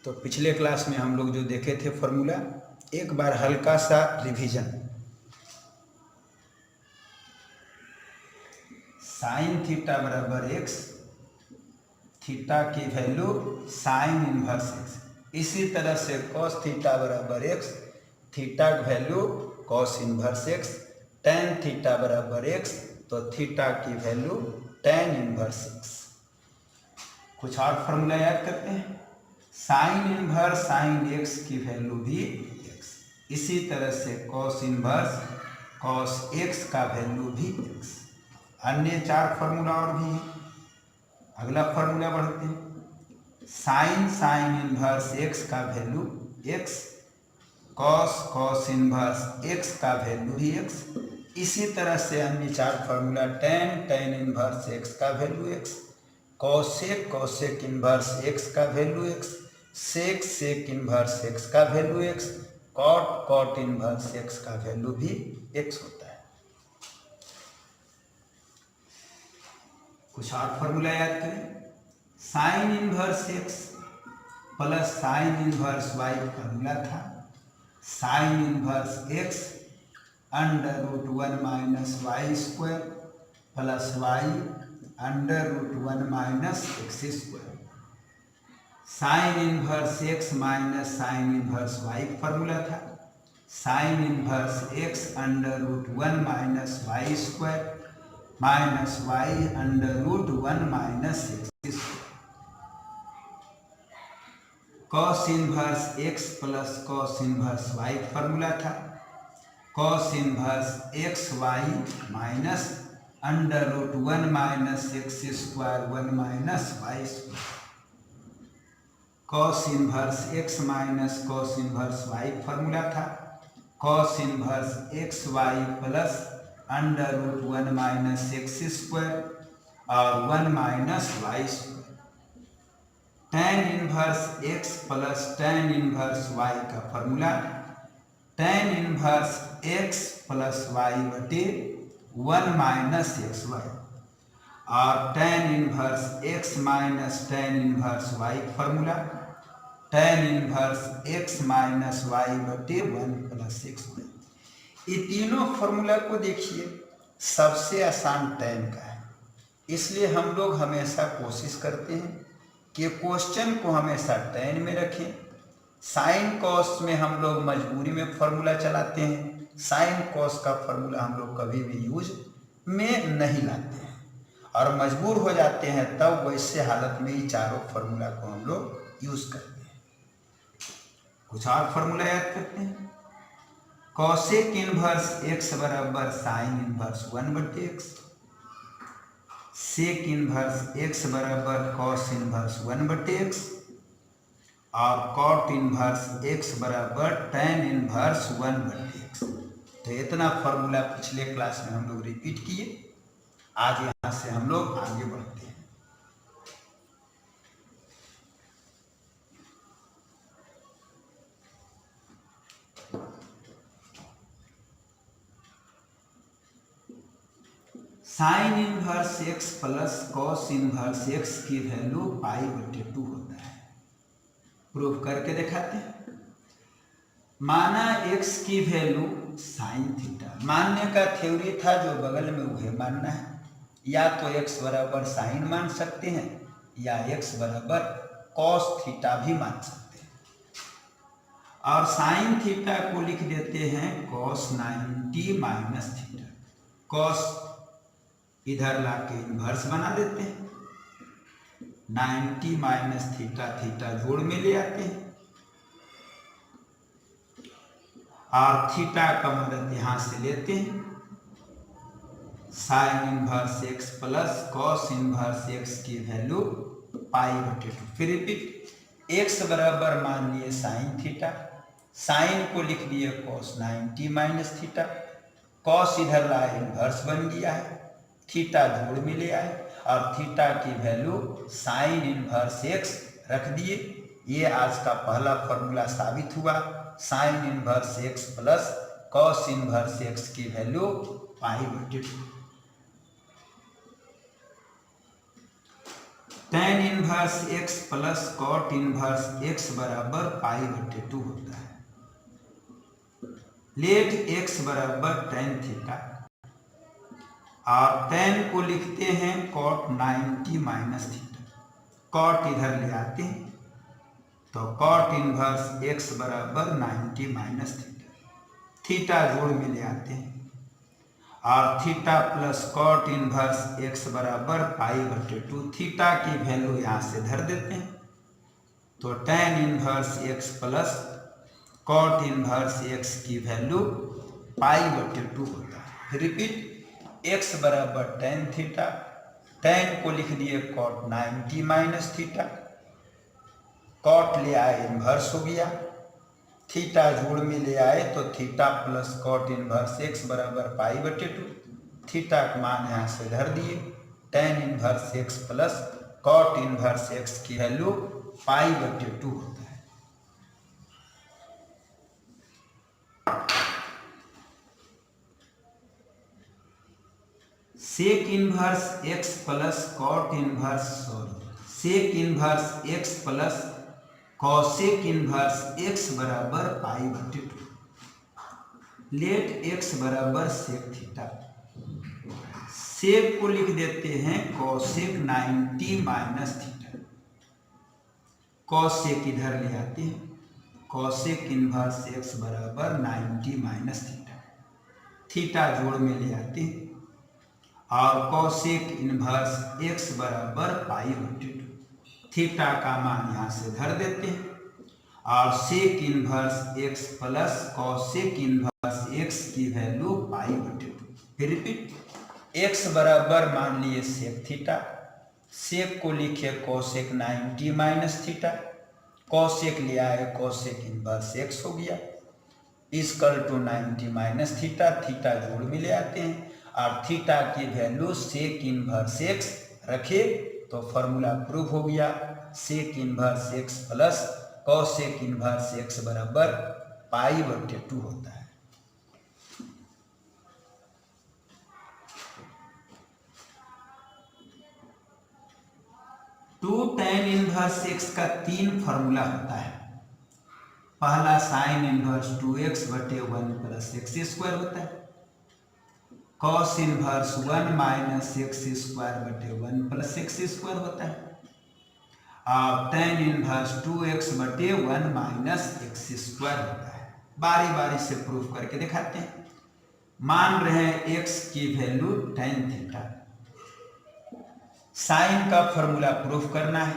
तो पिछले क्लास में हम लोग जो देखे थे फॉर्मूला, एक बार हल्का सा रिवीजन। साइन थीटा बराबर एक्स, थीटा की वैल्यू साइन इनवर्स एक्स। इसी तरह से कॉस थीटा बराबर एक्स, थीटा की value cos inverse x. Tan theta बराबर एक्स, तो थीटा की वैल्यू टेन इनवर्स एक्स। कुछ और फॉर्मूला याद करते हैं। साइन इनवर्स साइन एक्स की वैल्यू भी एक्स। इसी तरह से कॉस इनवर्स कॉस एक्स का वैल्यू भी एक्स। अन्य चार फॉर्मूला और भी हैं। अगला फॉर्मूला बढ़ते हैं। साइन साइन इनवर्स एक्स का value x, cos cos inverse x का वैल्यू ही एक्स। इसी तरह से अन्य चार formula, tan tan inverse x का value x, cosec cosec inverse x का value x, sec sec inverse x का value x, cot cot inverse x का वैल्यू भी एक्स होता है। कुछ और फॉर्मूला याद करें। Sine inverse x plus sine inverse y formula था। Sine inverse x under root one minus y square plus y under root one minus x square. Sine inverse x minus sine inverse y formula था। Sine inverse x under root one minus y square minus y under root one minus x square. Cos inverse x plus cos inverse y formula था। Cos inverse x y minus under root one minus x square one minus y square. Cos inverse x minus cos inverse y formula था। Cos inverse x y plus under root one minus x square और one minus y square. Tan inverse x plus tan inverse y का formula, tan inverse x plus y बटे one minus x y, और tan inverse x minus tan inverse y formula, tan inverse x minus y बटे one plus x y. ये तीनों formula को देखिए, सबसे आसान टेन का है। इसलिए हम लोग हमेशा कोशिश करते हैं कि क्वेश्चन को हमेशा टेन में रखें। साइन कॉस में हम लोग मजबूरी में फॉर्मूला चलाते हैं। साइन कॉस का फॉर्मूला हम लोग कभी भी यूज में नहीं लाते हैं, और मजबूर हो जाते हैं तब वैसे हालत में ही चारों फॉर्मूला को हम लोग यूज करते हैं। कुछ और फॉर्मूला याद करते हैं। कॉसेक इनवर्स एक्स बराबर साइन इनवर्स वन बटे एक्स, सेक इनवर्स एक्स बराबर कॉस इनवर्स वन बटे एक्स, और कॉट इनवर्स एक्स बराबर टेन इनवर्स वन बटे एक्स। तो इतना फॉर्मूला पिछले क्लास में हम लोग रिपीट किए। आज यहाँ से हम लोग आगे बढ़ते हैं। Sign inverse x plus cos inverse x की वैल्यू पाई बटे टू होता है। प्रूफ करके दिखाते हैं। माना एक्स की वैल्यू साइन थीटा, मानने का थ्योरी था जो बगल में वह मानना है। या तो एक्स बराबर साइन मान सकते हैं या एक्स बराबर कॉस थीटा भी मान सकते हैं। और साइन थीटा को लिख देते हैं कॉस 90 माइनस थीटा। कॉस इधर लाके इन्वर्स बना देते हैं। 90 माइनस थीटा, थीटा जोड़ में ले आते हैं, और थीटा का मदद यहां से लेते हैं। Sign inverse x plus cos inverse x की वैल्यू पाई बटे टू। फिर रिपीट, एक्स बराबर मान लिए साइन थीटा, साइन को लिख लिए कॉस 90 माइनस थीटा, कॉस इधर लाए इनवर्स बन गया है, थीटा जोड़ में ले आए, और थीटा की वैल्यू साइन इनवर्स एक्स रख दिए। ये आज का पहला फॉर्मूला साबित हुआ। Sine inverse x plus cos inverse x की वैल्यू पाई बटे two. tan inverse x plus cot inverse x बराबर π/2 होता है। लेट x बराबर tan थीटा और tan को लिखते हैं cot 90 माइनस थीटा। cot इधर ले आते हैं तो cot इनवर्स x बराबर 90 माइनस थीटा। थीटा जोड़ में ले आते हैं और theta plus cot inverse x बराबर π/2। थीटा की वैल्यू यहाँ से धर देते हैं तो tan inverse x plus cot inverse x की वैल्यू π/2 होता है। रिपीट, x बराबर tan थीटा, tan को लिख दिए cot 90 माइनस थीटा, कॉट ले आए इनवर्स हो गया, थीटा जोड़ में ले आए तो theta plus cot inverse x बराबर π/2। थीटा का मान यहाँ से धर दिए, tan inverse x plus cot inverse x की वैल्यू π/2 होता है। Sec inverse x plus cot inverse sec inverse x plus cosec inverse x बराबर π/2। लेट x बराबर सेक थीटा, सेक को लिख देते हैं कॉसेक 90 माइनस थीटा। कॉसेक इधर ले आते हैं, कॉसेक इनवर्स x बराबर 90 माइनस थीटा। थीटा जोड़ में ले आते हैं और कॉसेक इनवर्स x बराबर π/2। थीटा का मान यहाँ से धर देते हैं और sec inverse x plus cosec inverse x की वैल्यू π/2। रिपीट, x बराबर मान लिए सेक थीटा, सेक को लिखे कॉसेक 90 माइनस थीटा, कॉसेक ले आए कॉसेक इनवर्स x हो गया equal to 90 minus theta. Theta जोड़ में ले आते हैं और थीटा की वैल्यू सेक इनवर्स x रखे तो फॉर्मूला प्रूव हो गया। Sec inverse x plus cosec inverse x बराबर π/2 होता है। टू tan इनवर्स x का 3 फॉर्मूला होता है। पहला sine inverse 2x/1 plus x² होता है, cos inverse 1 minus x²/1 plus x² होता है और tan inverse 2x/1 minus x² होता है। बारी बारी से प्रूफ करके दिखाते हैं। मान रहे हैं x की वैल्यू tan थीटा, साइन का फॉर्मूला प्रूफ करना है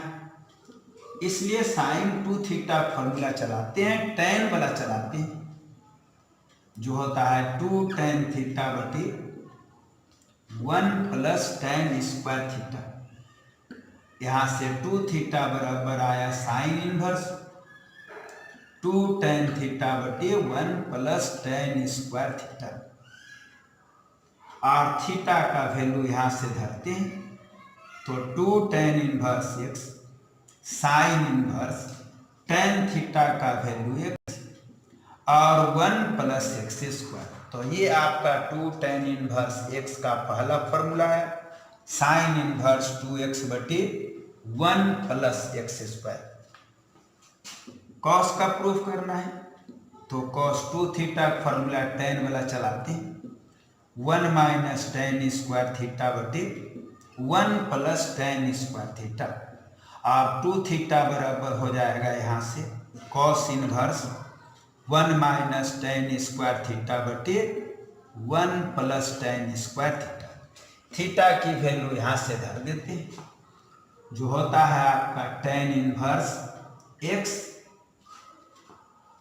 इसलिए साइन 2 थीटा फॉर्मूला चलाते हैं, tan वाला चलाते हैं जो होता है 2 tan θ/1 plus tan square theta. यहाँ से 2 थीटा बराबर आया sine inverse 2 tan θ/1 plus tan square theta और थीटा का वैल्यू यहाँ से धरते हैं तो 2 tan inverse x sine inverse tan theta का वैल्यू x और 1 प्लस x²। तो ये आपका 2 tan इनवर्स x का पहला फॉर्मूला है, sine inverse 2x/1 plus x²। Cos का प्रूफ करना है तो cos 2 थीटा फॉर्मूला tan वाला चलाते हैं 1 minus tan square θ/1 plus tan square theta और 2 थीटा बराबर हो जाएगा यहाँ से cos inverse 1 minus tan square θ/1 plus tan square theta. Theta की वैल्यू यहाँ से धर देते हैं जो होता है आपका tan इनवर्स x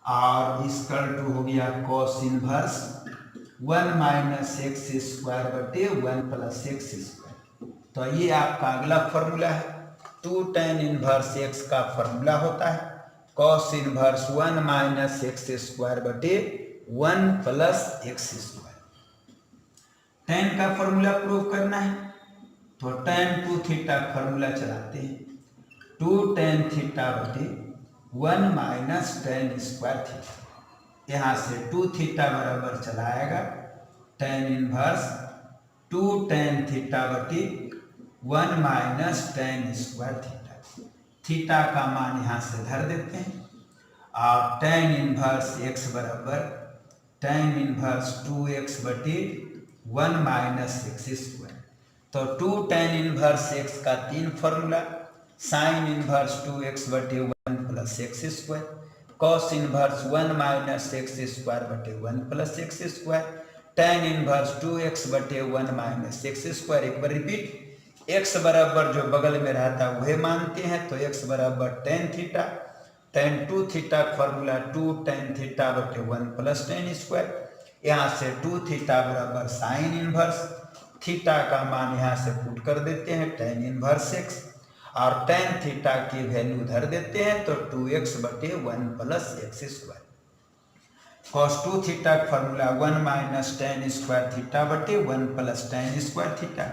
और इक्वल टू हो गया cos inverse 1 minus x²/1 plus x²। तो ये आपका अगला फॉर्मूला है। 2 tan इनवर्स x का फॉर्मूला होता है cos inverse 1 minus x²/1 plus x²। tan का फॉर्मूला प्रूव करना है तो tan 2 थीटा फॉर्मूला चलाते हैं 2 tan θ/1 minus tan square theta. यहाँ से 2 थीटा बराबर चलाएगा tan inverse 2 tan θ/1 minus tan square theta. Theta का मान यहाँ से धर देते हैं और tan इनवर्स x बराबर tan इनवर्स 2x बटे 1 माइनस एक्स स्क्वायर। तो 2 tan इनवर्स x का 3 फॉर्मूला, साइन इनवर्स 2x बटे 1 plus x square, cos inverse 1 minus x square बटे 1 plus x square, tan inverse 2x बटे 1 माइनस एक्स स्क्वायर। एक बार repeat, x बराबर जो बगल में रहता है वह मानते हैं, तो x बराबर tan theta, tan 2 theta formula 2 tan theta बटे 1 प्लस tan स्क्वायर। यहाँ से 2 थीटा बराबर साइन इनवर्स, थीटा का मान यहाँ से पुट कर देते हैं tan इनवर्स x और tan थीटा की वैल्यू धर देते हैं, तो 2x बटे 1 plus x square. cos 2 theta formula 1 minus tan square theta बटे 1 plus tan square theta,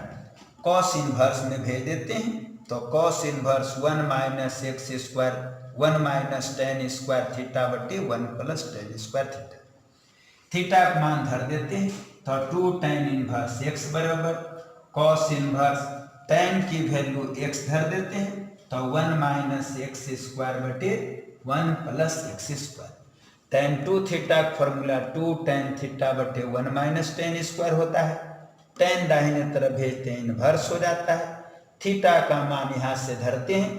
cos inverse में भेज देते हैं, तो cos inverse 1 minus x square 1 minus tan square theta बटे 1 plus tan square theta, theta का मान धर देते हैं, तो 2 tan इनवर्स x बराबर cos इनवर्स tan की वैल्यू x धर देते हैं, तो 1 माइनस एक्स स्क्वायर बटे 1 plus x square. tan 2 theta formula 2 tan theta बटे 1 माइनस tan स्क्वायर होता है, tan दाहिने तरफ भेजते हैं इनवर्स हो जाता है, थीटा का मान यहाँ से धरते हैं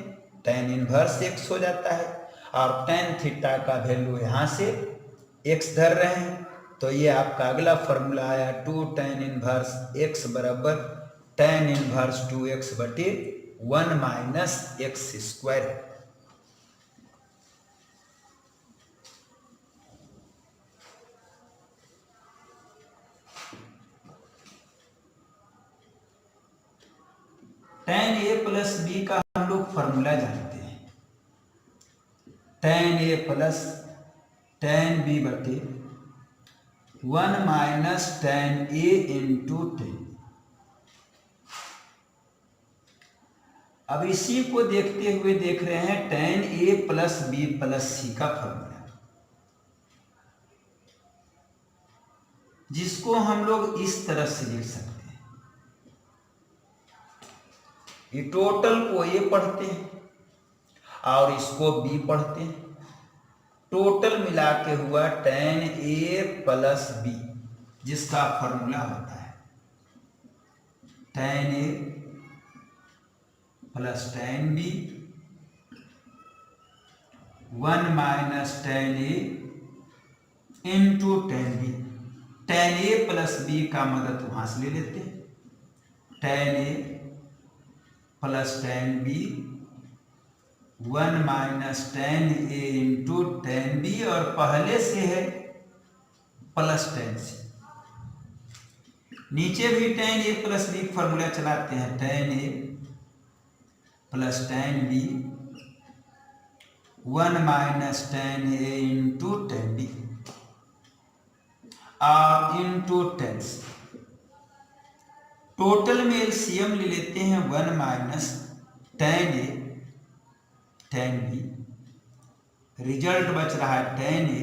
tan इनवर्स x हो जाता है और tan थीटा का वैल्यू यहाँ से x धर रहे हैं, तो ये आपका अगला फॉर्मूला आया 2 tan इनवर्स x बराबर tan इनवर्स 2x बटे 1 minus x square. tan a plus B का हम लोग फॉर्मूला जानते हैं, tan a plus tan b बटे 1 minus tan a into tan। अब इसी को देखते हुए देख रहे हैं tan a plus B plus C का फॉर्मूला, जिसको हम लोग इस तरह से लिख सकते हैं, ये टोटल को ए पढ़ते हैं और इसको बी पढ़ते हैं, टोटल मिला के हुआ tan a प्लस बी, जिसका फॉर्मूला होता है tan a plus tan b 1 minus tan a into tan b। tan a plus B का मदद वहां से ले लेते हैं, tan a plus tan b 1 minus tan a into tan b और पहले से है प्लस tan c। नीचे भी tan a plus b formula चलाते हैं, tan a plus tan b 1 minus tan a into tan b और इंटू tan c। टोटल में एलसीएम ले लेते हैं 1 minus tan a tan b, result बच रहा है tan a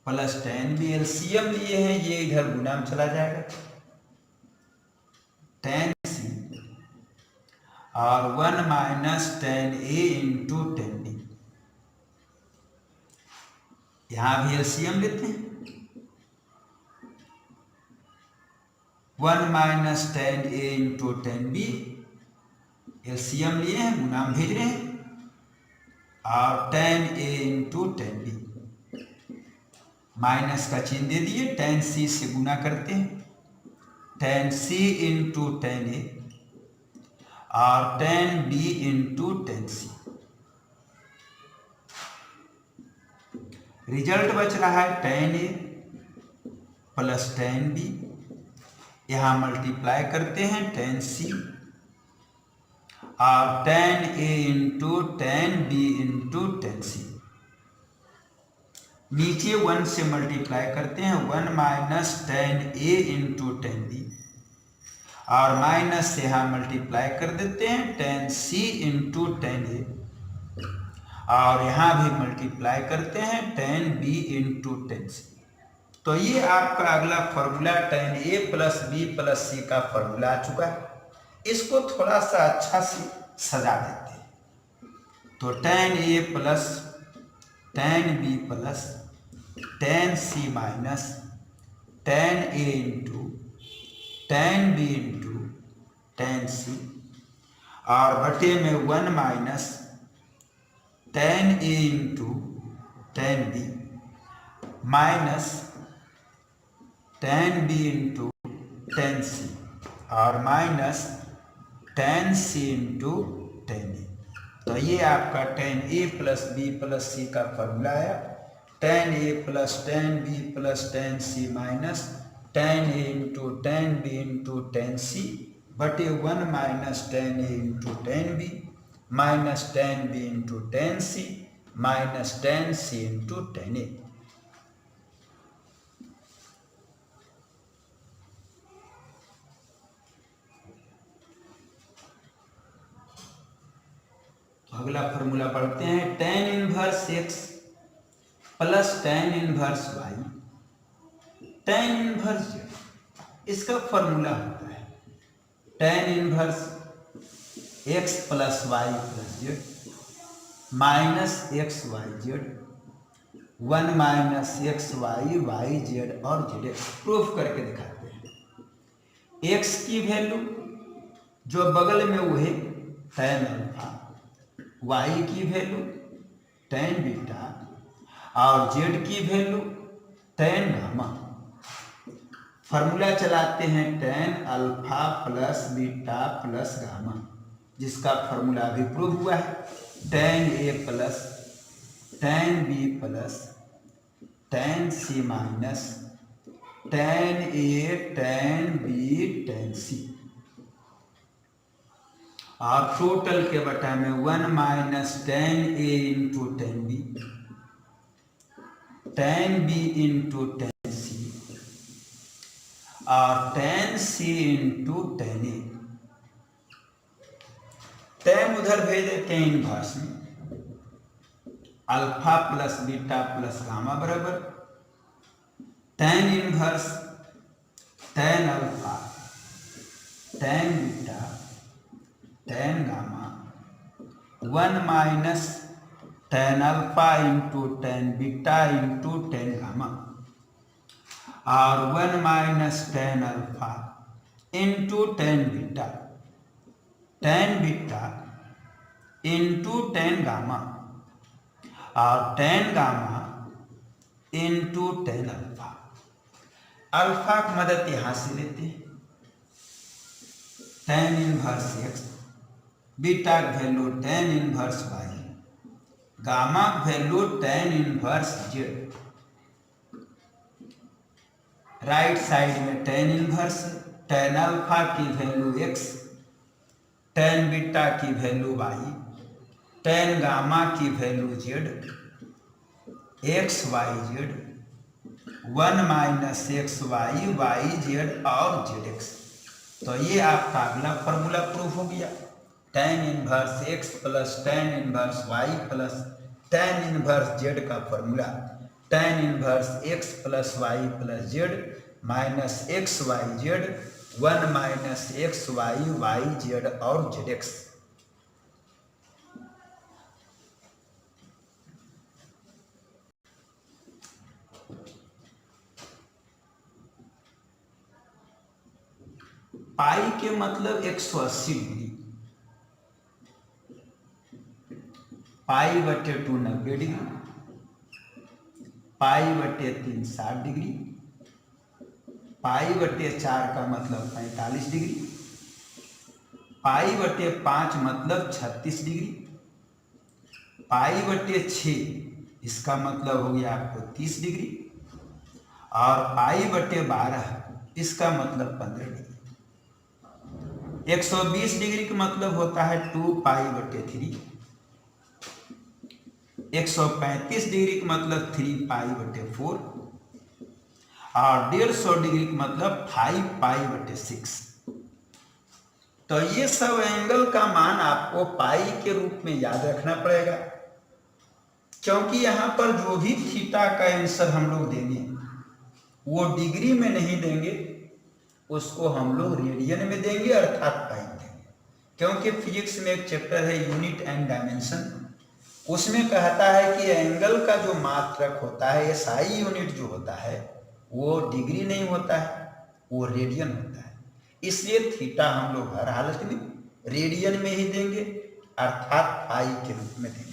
plus tan b, LCM लिए हैं ये इधर गुना में चला जाएगा tan c और 1 minus tan a into tan b। यहां भी एलसीएम लेते हैं, 1 minus tan a into tan b, LCM लिए हैं गुना में भेज रहे हैं और tan a into tan b, minus का चिन्ह दे दिए, tan c से गुना करते हैं, tan c into tan a और tan b into tan c। Result बच रहा है tan a plus tan b, यहां मल्टीप्लाई करते हैं tan c और tan a into tan b into tan c। नीचे 1 से मल्टीप्लाई करते हैं, 1 minus tan a into tan b और माइनस से यहां मल्टीप्लाई कर देते हैं tan c into tan a और यहां भी मल्टीप्लाई करते हैं tan b into tan c। तो ये आपका अगला formula tan a plus b plus c का फॉर्मूला आ चुका है। इसको थोड़ा सा अच्छा से सजा देते हैं। तो tan A plus tan B plus tan C minus tan A into tan B into tan C और बटे में 1 minus tan A into tan B minus tan B into tan C और minus tan C into tan A। तो ये आपका tan A plus B plus C का formula है। tan A plus tan B plus tan C minus tan A into tan B into tan C बटे 1 minus tan A into tan B minus tan B into tan C minus tan C into tan A। अगला formula पढ़ते हैं। tan inverse x plus tan inverse y tan inverse z इसका formula होता है tan inverse x plus y plus z minus x y z 1 minus x y z और z x. Proof करके दिखाते हैं। x की वैल्यू जो बगल में वो है tan अल्फा, y की वैल्यू tan बीटा और z की वैल्यू tan गामा। फॉर्मूला चलाते हैं tan alpha plus beta plus gamma जिसका फॉर्मूला भी प्रूव हुआ है tan A plus tan B plus tan C minus tan A tan B tan C और total के बटा में 1 minus tan A into tan B tan B into tan C और tan C into tan A। tan उधर भेज देते हैं inverse में। Alpha plus beta plus gamma बराबर tan inverse tan alpha tan beta tan gamma 1 minus tan alpha into tan beta into tan gamma और 1 minus tan alpha into tan beta into tan gamma और tan gamma into tan alpha. Alpha की मदद यहां से लेते हैं tan inverse x, beta की value tan inverse y, gamma की value tan inverse z। Right side में tan इनवर्स, tan अल्फा की वैल्यू x, tan बीटा की वैल्यू y, tan गामा की value z, x y z 1 minus x y z और z x. तो ये आपका अगला फॉर्मूला प्रूफ हो गया। tan inverse x plus tan inverse y plus tan inverse z का formula tan inverse x plus y plus z minus x y z 1 minus x y z और z x. पाई के मतलब 180 degree, पाई बटे 2 90 degree, पाई बटे 3 60 degree, पाई बटे 4 का मतलब 45 degree, पाई बटे 5 मतलब 36 डिग्री, पाई बटे 6 इसका मतलब हो गया आपको 30 डिग्री और पाई बटे 12 इसका मतलब 15 डिग्री। 120 डिग्री का मतलब होता है 2 पाई बटे 3, 135 डिग्री का मतलब 3 पाई बटे 4 और 150 डिग्री का मतलब 5 पाई बटे 6। तो ये सब एंगल का मान आपको पाई के रूप में याद रखना पड़ेगा, क्योंकि यहां पर जो भी थीटा का आंसर हम लोग देंगे वो डिग्री में नहीं देंगे, उसको हम लोग रेडियन में देंगे अर्थात पाई देंगे। क्योंकि फिजिक्स में एक चैप्टर है यूनिट एंड डायमेंशन, उसमें कहता है कि एंगल का जो मात्रक होता है, एसआई यूनिट जो होता है वो डिग्री नहीं होता है, वो रेडियन होता है। इसलिए थीटा हम लोग हर हालत में रेडियन में ही देंगे, अर्थात पाई के रूप में देंगे।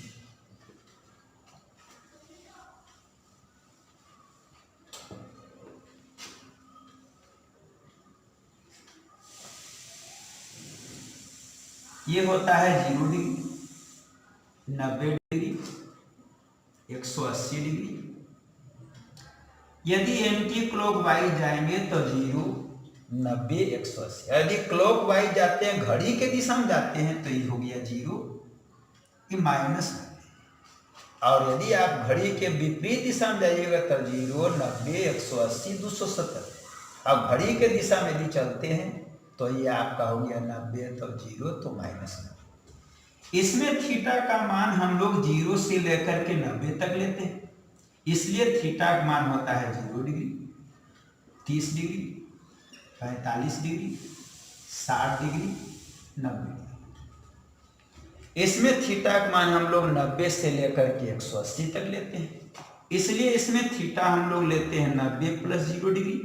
ये होता है 0 डिग्री, 90 डिग्री, 180 डिग्री। यदि एंटी क्लॉकवाइज जाएंगे तो 0, 90, 180। यदि क्लॉकवाइज जाते हैं, घड़ी के दिशा में जाते हैं, तो ये हो गया 0, ये -90। और यदि आप घड़ी के विपरीत दिशा में जाइएगा तो 0, 90, 180, 270। अब घड़ी के दिशा में यदि चलते हैं तो ये आपका हो गया 90, तो 0, तो -90। इसमें थीटा का मान हम लोग 0 से लेकर के 90 तक लेते हैं। इसलिए थीटा का मान होता है 0 degree, 30 degree, 45 degree, 60 degree, 90 degree. इसमें थीटा का मान हम लोग 90 से लेकर के 180 तक लेते हैं। इसलिए इसमें थीटा हम लोग लेते हैं 90 + 0 degree,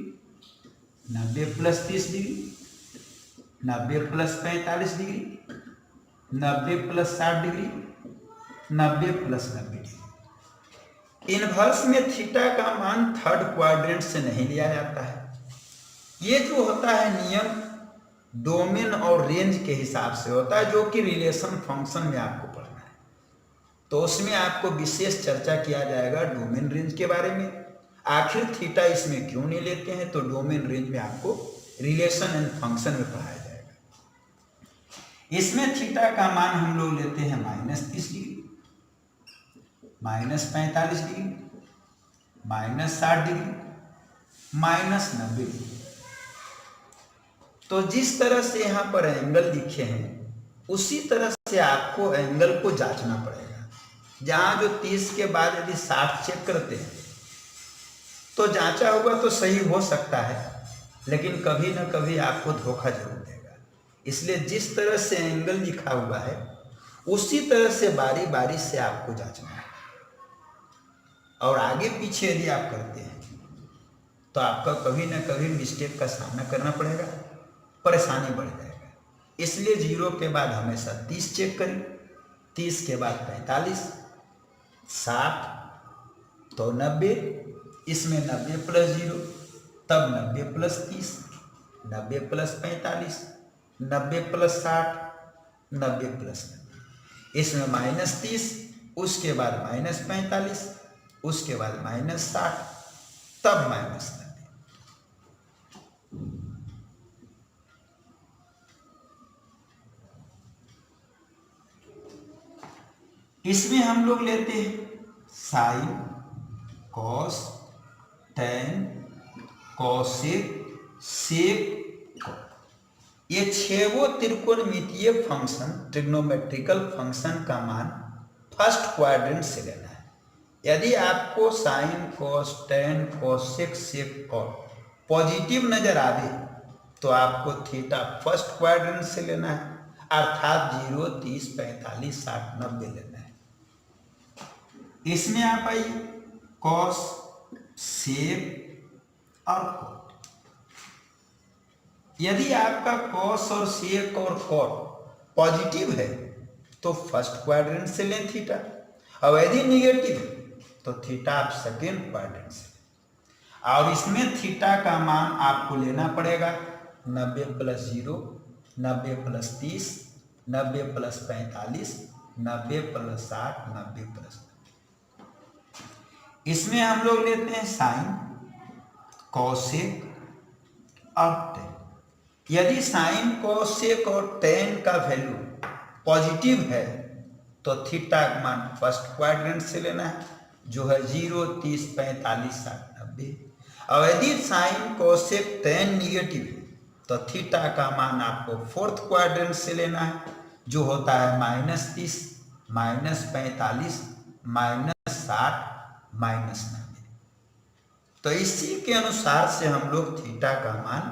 90 + 30 degree, 90 + 45 degree, 90 + 60 degree, 90 + 90 degree. Inverse में थीटा का मान थर्ड क्वाड्रेंट से नहीं लिया जाता है। ये जो होता है नियम डोमेन और रेंज के हिसाब से होता है, जो कि रिलेशन फंक्शन में आपको पढ़ना है। तो उसमें आपको विशेष चर्चा किया जाएगा डोमेन रेंज के बारे में। आखिर थीटा इसमें क्यों नहीं लेते हैं, तो डोमेन रेंज में आपको रिलेशन एंड फंक्शन में पढ़ाया जाएगा। इसमें थीटा का मान हम लोग लेते हैं -30 डिग्री, -45 डिग्री, -60 डिग्री, -90 डिग्री। तो जिस तरह से यहाँ पर एंगल लिखे हैं उसी तरह से आपको एंगल को जांचना पड़ेगा। जहाँ जो 30 के बाद यदि 60 चेक करते हैं तो जांचा होगा तो सही हो सकता है, लेकिन कभी ना कभी आपको धोखा जरूर देगा। इसलिए जिस तरह से एंगल लिखा हुआ है उसी तरह से बारी बारी से आपको जांचना है। और आगे पीछे यदि आप करते हैं तो आपका कभी ना कभी मिस्टेक का सामना करना पड़ेगा, परेशानी बढ़ जाएगा। इसलिए 0 के बाद हमेशा 30 चेक करें, 30 के बाद 45, 60, तो 90, इसमें 90 + 0, तब 90 + 30, 90 + 45, 90 + 60, 90 + 90, इसमें -30, उसके बाद -45, उसके बाद -60, तब -90। इसमें हम लोग लेते हैं साइन, कॉस, टैन, कोसेक, सेक। ये 6 त्रिकोणमितीय फंक्शन, ट्रिग्नोमेट्रिकल फंक्शन का मान फर्स्ट क्वाड्रेंट से लेना है। यदि आपको साइन, कॉस, टैन, कोसेक, सेक और पॉजिटिव नजर आवे तो आपको थीटा फर्स्ट क्वाड्रेंट से लेना है, अर्थात 0, 30, 45, 60, 90 लेना है। इसमें आप आइए कॉस, सेक और कॉट। यदि आपका कॉस और सेक और कॉट पॉजिटिव है तो फर्स्ट क्वाड्रेंट से लें थीटा, और यदि निगेटिव है तो थीटा आप सेकेंड क्वाड्रेंट से लें। और इसमें थीटा का मान आपको लेना पड़ेगा 90 + 0, 90 + 30, 90 + 45, 90 + 60, 90 + 90। इसमें हम लोग लेते हैं साइन, कोसेक और टैन। यदि साइन, कोसेक और टैन का वैल्यू पॉजिटिव है तो थीटा का मान फर्स्ट क्वाड्रेंट से लेना है, जो है 0, 30, 45, 60, 90। और यदि साइन, कोसेक, टैन निगेटिव है तो थीटा का मान आपको फोर्थ क्वाड्रेंट से लेना है, जो होता है -30, -45, -60, -90। तो इसी के अनुसार से हम लोग थीटा का मान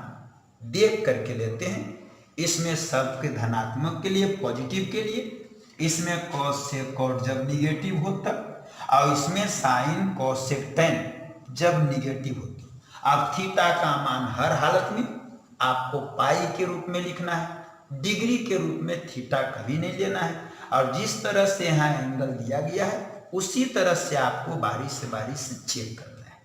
देख करके लेते हैं। इसमें सबके धनात्मक के लिए, पॉजिटिव के लिए इसमें cos sec cot जब निगेटिव होता और इसमें sin cos sec tan जब निगेटिव होता। अब थीटा का मान हर हालत में आपको पाई के रूप में लिखना है, डिग्री के रूप में थीटा कभी नहीं लेना है। और जिस तरह से यहाँ एंगल दिया गया है उसी तरह से आपको बारी से चेक करना है।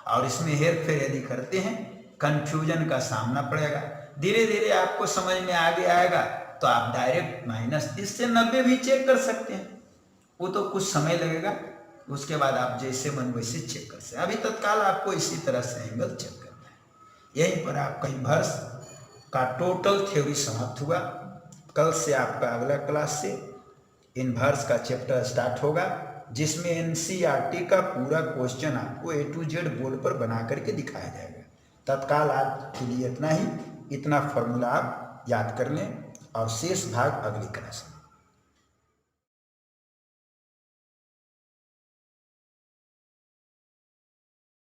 और इसमें हेर फेर यदि करते हैं कंफ्यूजन का सामना पड़ेगा। धीरे धीरे आपको समझ में आगे आएगा तो आप डायरेक्ट -30 से 90 भी चेक कर सकते हैं। वो तो कुछ समय लगेगा, उसके बाद आप जैसे मन वैसे चेक कर सकते हैं। अभी तत्काल आपको इसी तरह से एंगल चेक करना है। यहीं पर आपका इन्वर्स का टोटल थ्योरी समाप्त हुआ। कल से आपका अगला क्लास से इन्वर्स का चैप्टर स्टार्ट होगा, जिसमें NCERT का पूरा क्वेश्चन आपको A to Z बोर्ड पर बना करके दिखाया जाएगा। तत्काल आज के लिए इतना ही। इतना फॉर्मूला आप याद कर लें और शेष भाग अगली क्लास में।